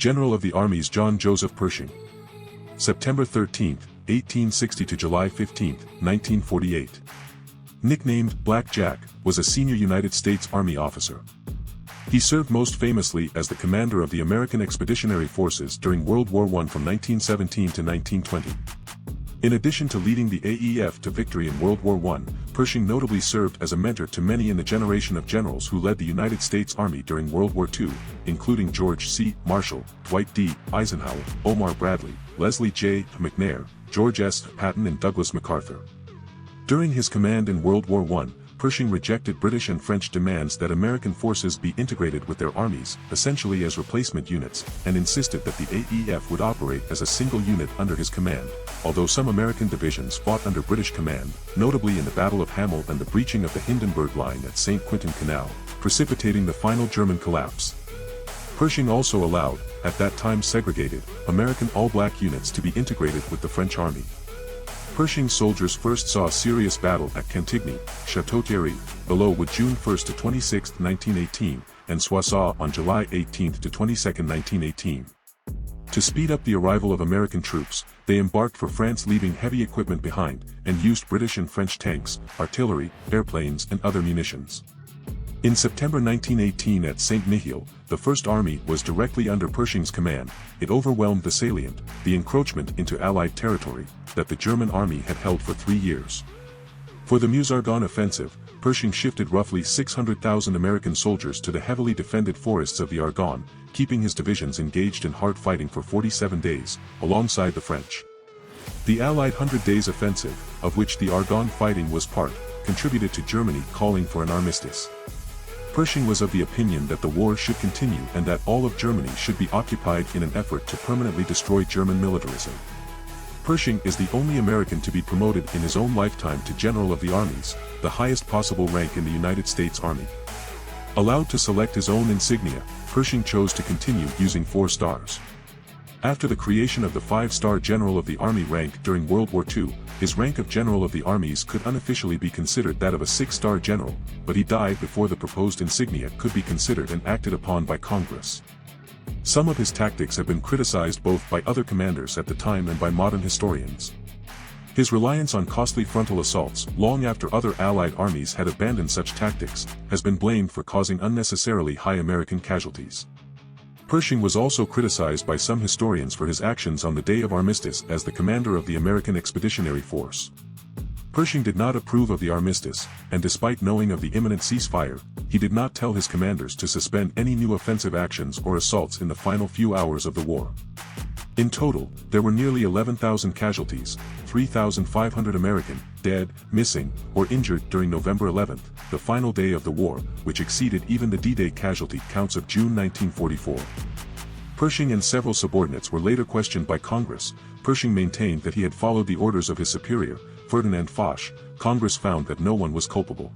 General of the Armies John Joseph Pershing. September 13, 1860 to July 15, 1948. Nicknamed Black Jack, was a senior United States Army officer. He served most famously as the commander of the American Expeditionary Forces during World War I from 1917 to 1920. In addition to leading the AEF to victory in World War I, Pershing notably served as a mentor to many in the generation of generals who led the United States Army during World War II, including George C. Marshall, Dwight D. Eisenhower, Omar Bradley, Leslie J. McNair, George S. Patton and Douglas MacArthur. During his command in World War I, Pershing rejected British and French demands that American forces be integrated with their armies, essentially as replacement units, and insisted that the AEF would operate as a single unit under his command, although some American divisions fought under British command, notably in the Battle of Hamel and the breaching of the Hindenburg Line at St. Quentin Canal, precipitating the final German collapse. Pershing also allowed, at that time segregated, American all-black units to be integrated with the French army. Pershing's soldiers first saw a serious battle at Cantigny, Château-Thierry, Belleau June 1 to 26, 1918, and Soissons on July 18 to 22, 1918. To speed up the arrival of American troops, they embarked for France, leaving heavy equipment behind, and used British and French tanks, artillery, airplanes and other munitions. In September 1918 at Saint-Mihiel, the First Army was directly under Pershing's command. It overwhelmed the salient, the encroachment into Allied territory, that the German army had held for 3 years. For the Meuse-Argonne offensive, Pershing shifted roughly 600,000 American soldiers to the heavily defended forests of the Argonne, keeping his divisions engaged in hard fighting for 47 days, alongside the French. The Allied 100 Days Offensive, of which the Argonne fighting was part, contributed to Germany calling for an armistice. Pershing was of the opinion that the war should continue and that all of Germany should be occupied in an effort to permanently destroy German militarism. Pershing is the only American to be promoted in his own lifetime to General of the Armies, the highest possible rank in the United States Army. Allowed to select his own insignia, Pershing chose to continue using 4 stars. After the creation of the 5-star General of the Army rank during World War II, his rank of General of the Armies could unofficially be considered that of a 6-star general, but he died before the proposed insignia could be considered and acted upon by Congress. Some of his tactics have been criticized both by other commanders at the time and by modern historians. His reliance on costly frontal assaults, long after other Allied armies had abandoned such tactics, has been blamed for causing unnecessarily high American casualties. Pershing was also criticized by some historians for his actions on the day of armistice as the commander of the American Expeditionary Force. Pershing did not approve of the armistice, and despite knowing of the imminent ceasefire, he did not tell his commanders to suspend any new offensive actions or assaults in the final few hours of the war. In total, there were nearly 11,000 casualties, 3,500 American, dead, missing, or injured during November 11, the final day of the war, which exceeded even the D-Day casualty counts of June 1944. Pershing and several subordinates were later questioned by Congress. Pershing maintained that he had followed the orders of his superior, Ferdinand Foch. Congress found that no one was culpable.